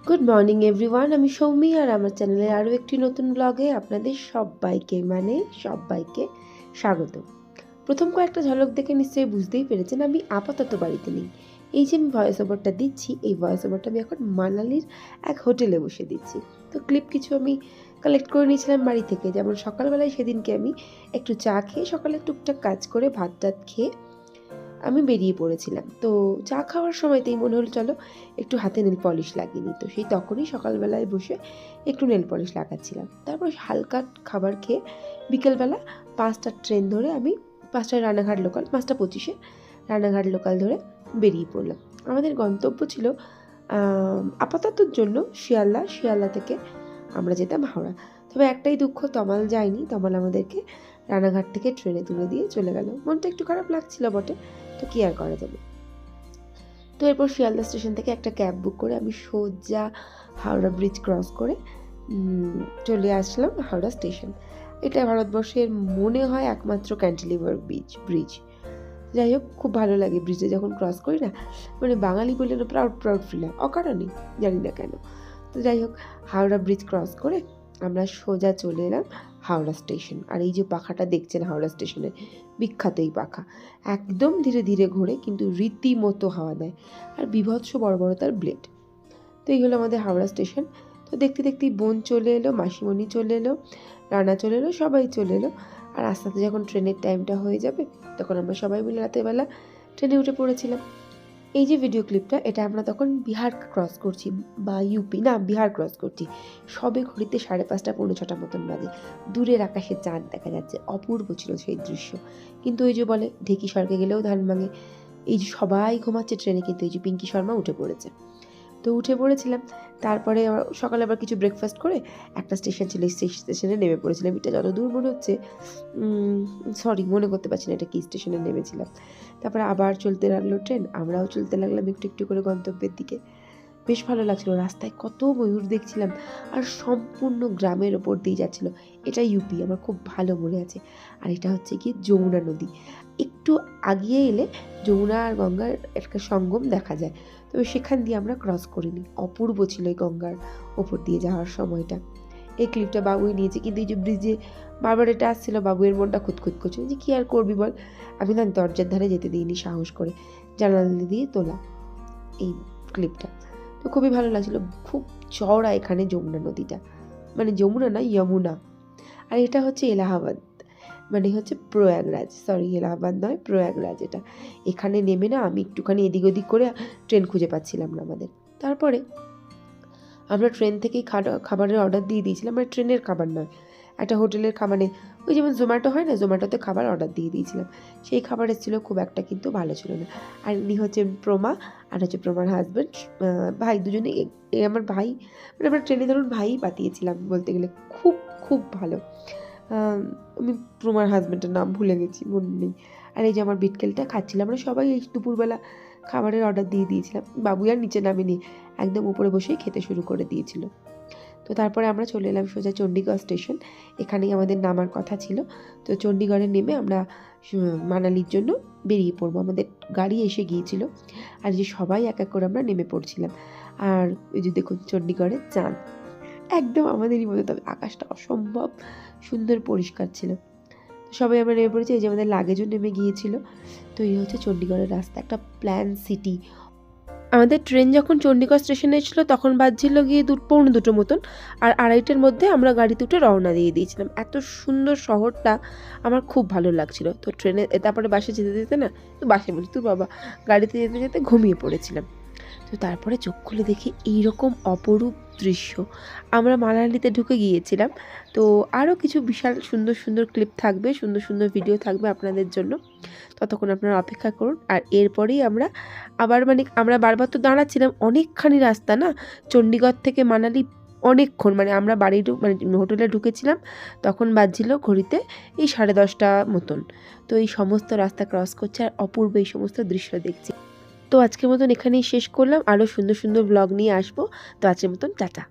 Good morning everyone, আমি সৌমি আর আমার চ্যানেলের আরও একটি নতুন ব্লগে আপনাদের সবাইকে স্বাগত। প্রথম কয়েকটা ঝলক দেখে নিশ্চয়ই বুঝতেই পেরেছেন আমি আপাতত বাড়িতে নেই। এই যে আমি ভয়েস ওভারটা দিচ্ছি, এই ভয়েস ওভারটা আমি এখন মানালির এক হোটেলে বসে দিচ্ছি। তো ক্লিপ কিছু আমি কালেক্ট করে নিয়েছিলাম বাড়ি থেকে, যেমন সকালবেলায় সেদিনকে আমি একটু চা খেয়ে সকালে টুকটাক কাজ করে ভাত টাত খেয়ে আমি বেরিয়ে পড়েছিলাম। তো চা খাওয়ার সময়তেই মনে হলো চলো একটু হাতে নেল পলিশ লাগিয়ে নিই। তো সেই তখনই সকালবেলায় বসে একটু নেল পলিশ লাগাচ্ছিলাম। তারপর হালকা খাবার খেয়ে বিকেলবেলা 5টার ট্রেন ধরে আমি 5টায় রানাঘাট লোকাল, 5টা 25-এ রানাঘাট লোকাল ধরে বেরিয়ে পড়লাম। আমাদের গন্তব্য ছিল আপাততর জন্য শিয়ালদা থেকে আমরা যেতাম হাওড়া। তবে একটাই দুঃখ, তমাল যায়নি। তমাল আমাদেরকে রানাঘাট থেকে ট্রেনে তুলে দিয়ে চলে গেল। মনটা একটু খারাপ লাগছিল বটে, তো কি আর করা যাবে। তো এরপর শিয়ালদা স্টেশন থেকে একটা ক্যাব বুক করে আমি সোজা হাওড়া ব্রিজ ক্রস করে চলে আসলাম হাওড়া স্টেশন। এটা ভারতবর্ষের মনে হয় একমাত্র ক্যান্টিলিভার ব্রিজ। যাই হোক, খুব ভালো লাগে ব্রিজে যখন ক্রস করি না, মানে বাঙালি বলে প্রাউড ফিল হয়, অকারণে জানি না কেন। তো যাই হোক, হাওড়া ব্রিজ ক্রস করে আমরা সোজা চলে এলাম হাওড়া স্টেশন। আর এই যে পাখাটা দেখছেন হাওড়া স্টেশনের, বিখ্যাত এই পাখা, একদম ধীরে ধীরে ঘোরে কিন্তু রীতিমতো হাওয়া দেয়, আর বিভৎস বড় বড় তার ব্লেড। তো এই হলো আমাদের হাওড়া স্টেশন। তো দেখতে দেখতেই বোন চলে এলো, মাসিমণি চলে এলো, রানা চলে এলো, সবাই চলে এলো। আর আস্তে আস্তে যখন ট্রেনের টাইমটা হয়ে যাবে তখন আমরা সবাই মিলে রাতের বেলা ট্রেনে উঠে পড়েছিলাম। এই যে ভিডিও ক্লিপটা, এটা আমরা তখন বিহার ক্রস করছি, বা বিহার ক্রস করছি। সবে ঘড়িতে 5:30 পৌনে 6টা মতন বাজে। দূরের আকাশে চাঁদ দেখা যাচ্ছে, অপূর্ব ছিল সেই দৃশ্য। কিন্তু ওই যে বলে ঢেকি স্বর্গে গেলেও ধান ভাঙে, এই যে সবাই ঘুমাচ্ছে ট্রেনে, কিন্তু এই যে পিঙ্কি শর্মা উঠে পড়েছে। তো উঠে পড়েছিলাম। তারপরে সকালে আবার কিছু ব্রেকফাস্ট করে একটা স্টেশন ছিল, সেই স্টেশনে নেমে পড়েছিলাম। এটা যতদূর মনে হচ্ছে, মনে করতে পারছি না এটা কি স্টেশনে নেমেছিলাম। তারপরে আবার চলতে লাগলো ট্রেন, আমরাও চলতে লাগলাম একটু একটু করে গন্তব্যের দিকে। বেশ ভালো লাগছিলো, রাস্তায় কত ময়ূর দেখছিলাম, আর সম্পূর্ণ গ্রামের ওপর দিয়ে যাচ্ছিলো। এটা ইউপি, আমার খুব ভালো মনে আছে। আর এটা হচ্ছে কি যমুনা নদী। একটু আগিয়ে এলে যমুনা আর গঙ্গার একটা সঙ্গম দেখা যায়, তবে সেখান দিয়ে আমরা ক্রস করিনি। অপূর্ব ছিল এই গঙ্গার ওপর দিয়ে যাওয়ার সময়টা। এই ক্লিপটা বাবুই নিয়েছে, কিন্তু এই যে ব্রিজে বারবার এটা আসছিল, বাবুয়ের মনটা খুঁতখুত করছিল যে কী আর করবি বল। আমি না দরজার ধারে যেতে দিইনি, সাহস করে জানালা দিয়ে তোলা এই ক্লিপটা। তো খুবই ভালো লাগছিলো। খুব চওড়া এখানে যমুনা নদীটা, মানে যমুনা না, যমুনা। আর এটা হচ্ছে এলাহাবাদ, মানে হচ্ছে প্রয়াগরাজ, এলাহাবাদ নয়, প্রয়াগরাজ এটা। এখানে নেমে না আমি একটুখানি এদিক ওদিক করে ট্রেন খুঁজে পাচ্ছিলাম না আমাদের। তারপরে আমরা ট্রেন থেকেই খাবারের অর্ডার দিয়ে দিয়েছিলাম, মানে ট্রেনের খাবার নয়, একটা হোটেলের খাবারে, ওই যেমন জোম্যাটো হয় না, জোম্যাটোতে খাবার অর্ডার দিয়ে দিয়েছিলাম। সেই খাবার এসেছিলো, খুব একটা কিন্তু ভালো ছিল না। আর ইনি হচ্ছেন প্রমা, আর হচ্ছে প্রমার হাজব্যান্ড ভাই। দুজনে আমার ভাই, মানে আমরা ট্রেনে ধরুন ভাই পাঠিয়েছিলাম বলতে গেলে। খুব খুব ভালো। আমি প্রমার হাজব্যান্ডের নাম ভুলে গেছি, মনে নেই। আর এই যে আমার বিটকেলটা খাচ্ছিলাম, আমরা সবাই এই দুপুরবেলা খাবারের অর্ডার দিয়ে দিয়েছিলাম। বাবু আর নিচে নামেনি, একদম উপরে বসেই খেতে শুরু করে দিয়েছিল। তো তারপরে আমরা চলে এলাম সোজা চণ্ডীগড় স্টেশন, এখানেই আমাদের নামার কথা ছিল। তো চণ্ডীগড়ে নেমে আমরা মানালির জন্য বেরিয়ে পড়বো। আমাদের গাড়ি এসে গিয়েছিল, আর যে সবাই এক এক করে আমরা নেমে পড়ছিলাম। আর ওই যে দেখুন চণ্ডীগড়ের চাঁদ একদম আমাদেরই মতো, তবে আকাশটা অসম্ভব সুন্দর পরিষ্কার ছিল। তো সবাই আমরা নেমে পড়েছি, এই যে আমাদের লাগেজও নেমে গিয়েছিল। তো এই হচ্ছে চণ্ডীগড়ের রাস্তা, একটা প্ল্যান সিটি। আমাদের ট্রেন যখন চণ্ডীগড় স্টেশনে এসেছিলো তখন বাজছিল গিয়ে 2:45 মতন, আর 2:30টার মধ্যে আমরা গাড়িতে উঠে রওনা দিয়ে দিয়েছিলাম। এত সুন্দর শহরটা, আমার খুব ভালো লাগছিল। তো ট্রেনে তারপরে বাসে যেতে যেতে না, তো বাসে বলছি তোর বাবা, গাড়িতে যেতে যেতে ঘুমিয়ে পড়েছিলাম। তো তারপরে চোখ খুলে দেখি এইরকম অপরূপ দৃশ্য। আমরা মানালিতে ঢুকে গিয়েছিলাম। তো আরও কিছু বিশাল সুন্দর সুন্দর ক্লিপ থাকবে, সুন্দর সুন্দর ভিডিও থাকবে আপনাদের জন্য, ততক্ষণ আপনারা অপেক্ষা করুন। আর এরপরেই আমরা আবার, মানে আমরা বারবার তো দাঁড়াচ্ছিলাম, অনেকখানি রাস্তা না চণ্ডীগড় থেকে মানালি, অনেকক্ষণ, মানে আমরা মানে হোটেলে ঢুকেছিলাম তখন বাজছিল ঘড়িতে এই 10:30 মতন। তো এই সমস্ত রাস্তা ক্রস করছে আর অপূর্ব এই সমস্ত দৃশ্য দেখছি। তো আজকের মতন এখানেই শেষ করলাম, আরও সুন্দর সুন্দর ব্লগ নিয়ে আসবো। তো আজকের মতন টাটা।